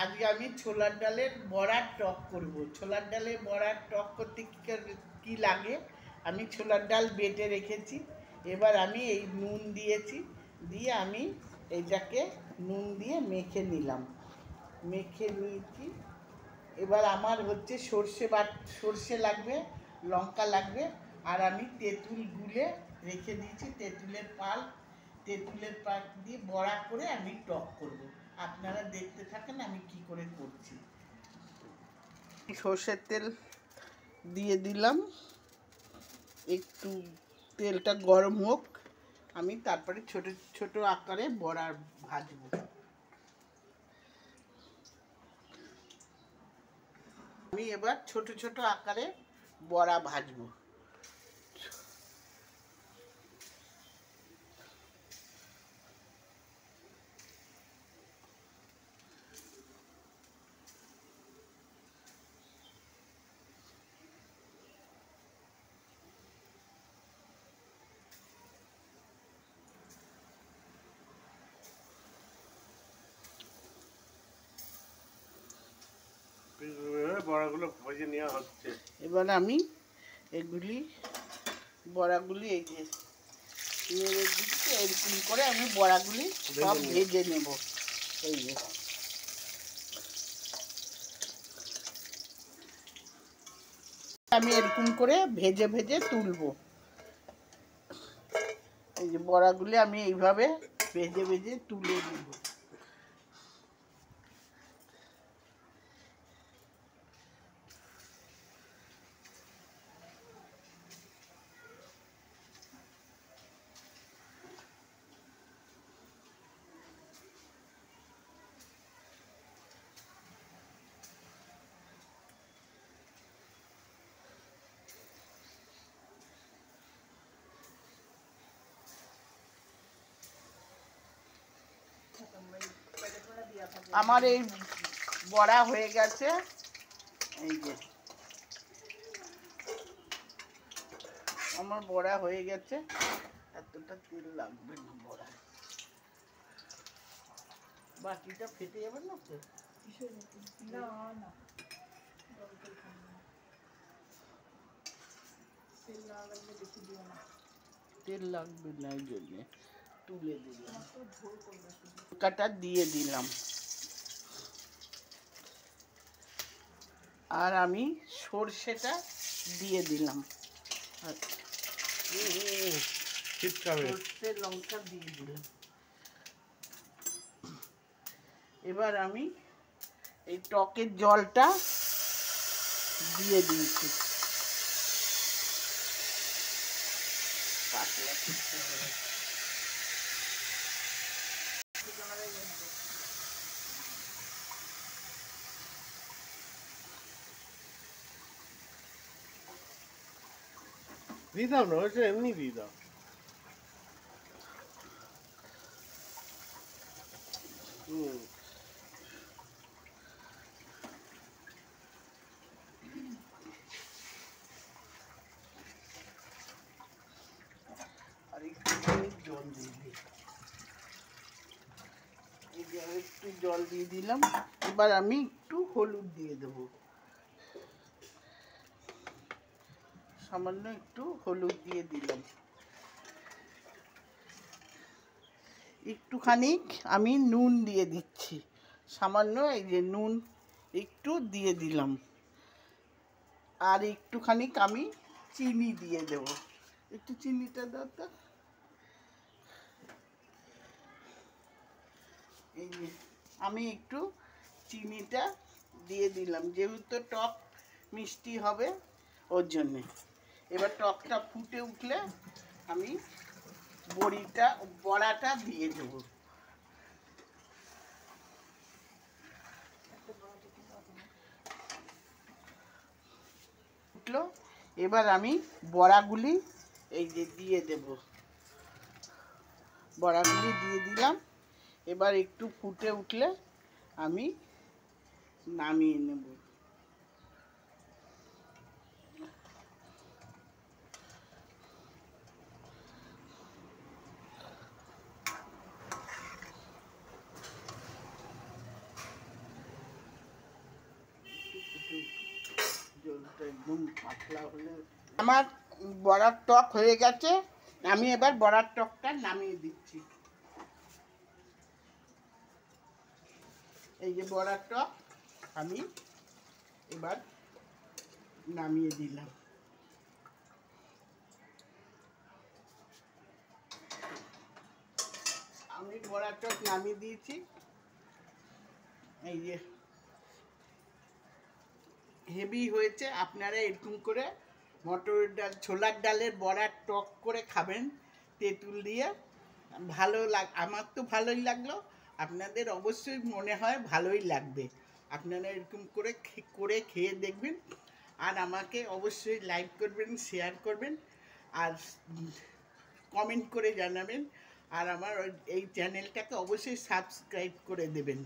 আজকে আমি ছোলার ডালের বড়ার টক করব। ছোলার ডালের বড়ার টক করতে কি লাগে, আমি ছোলার ডাল বেটে রেখেছি। এবার আমি এই নুন দিয়েছি, দিয়ে আমি এইটাকে নুন দিয়ে মেখে নিলাম, মেখে নিয়েছি। এবার আমার হচ্ছে সর্ষে লাগবে, লঙ্কা লাগবে, আর আমি তেঁতুল গুলে রেখে দিয়েছি। তেঁতুলের পাক দিয়ে বড়া করে আমি টক করব। আপনারা দেখতে থাকেন আমি কি করে করছি। সর্ষের তেল দিয়ে দিলাম, একটু তেলটা গরম হোক, আমি তারপরে ছোট ছোট আকারে বড়া ভাজবো। আমি এবার ছোট ছোট আকারে বড়া ভাজবো। বড়াগুলো ভেজে নেওয়া হচ্ছে। এবার আমি বড়াগুলি এই যে নেড়ে দিচ্ছি, এরকম করে আমি বড়াগুলি সব ভেজে নেব। এই যে আমি এরকম করে ভেজে ভেজে তুলবো। এই যে বড়াগুলি আমি এইভাবে ভেজে ভেজে তুলে নেব। আমার এই বড়া হয়ে গেছে। এই যে আমার বড়া হয়ে গেছে, এতটা তেল লাগবে না বড়া, বাটিটা ফেটে যাবে না তো। তেল লাগবে না, এই জন্যে তুলে দিলাম, কাটা দিয়ে দিলাম। আর আমি সর্ষেটা দিয়ে দিলাম, সর্ষে লঙ্কা দিয়ে দিলাম। এবার আমি এই টকের জলটা দিয়ে দিয়েছি। পাতলা করতে হবে। দিয়ে দাও না, ওইটা এমনি দিয়ে দাও। আর একটু জল দিয়ে দিই, এই যে একটু জল দিয়ে দিলাম। এবার আমি একটু হলুদ দিয়ে দেবো, সামান্য একটু হলুদ দিয়ে দিলাম। একটুখানি আমি নুন দিয়ে দিচ্ছি, সামান্য এই যে নুন একটু দিয়ে দিলাম। আর একটুখানি আমি চিনি দিয়ে দেব, একটু চিনিটা দাও তো। এই যে আমি একটু চিনিটা দিয়ে দিলাম, যেহেতু টক মিষ্টি হবে ওর জন্যে। এবার টকটা ফুটে উঠলে আমি বড়াটা দিয়ে দেব। উঠলো, এবার আমি বড়াগুলি এই যে দিয়ে দেব, বড়াগুলি দিয়ে দিলাম। এবার একটু ফুটে উঠলে আমি নামিয়ে নেব। একদম পাতলা হলে আমার বড়ার টক হয়ে গেছে, আমি এবার বড়ার টকটা নামিয়ে দিচ্ছি। এই যে বড়ার টক আমি এবার নামিয়ে দিলাম। আমি বড়ার টক নামিয়ে দিয়েছি। এই যে হেভি হয়েছে। আপনারা এরকম করে মটর ডাল, ছোলার ডালের বড়ার টক করে খাবেন তেঁতুল দিয়ে। আমার তো ভালোই লাগলো, আপনাদের অবশ্যই মনে হয় ভালোই লাগবে। আপনারা এরকম করে খেয়ে দেখবেন, আর আমাকে অবশ্যই লাইক করবেন, শেয়ার করবেন, আর কমেন্ট করে জানাবেন, আর আমার এই চ্যানেলটাকে অবশ্যই সাবস্ক্রাইব করে দেবেন।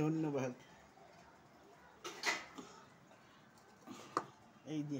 ধন্যবাদ। এই যে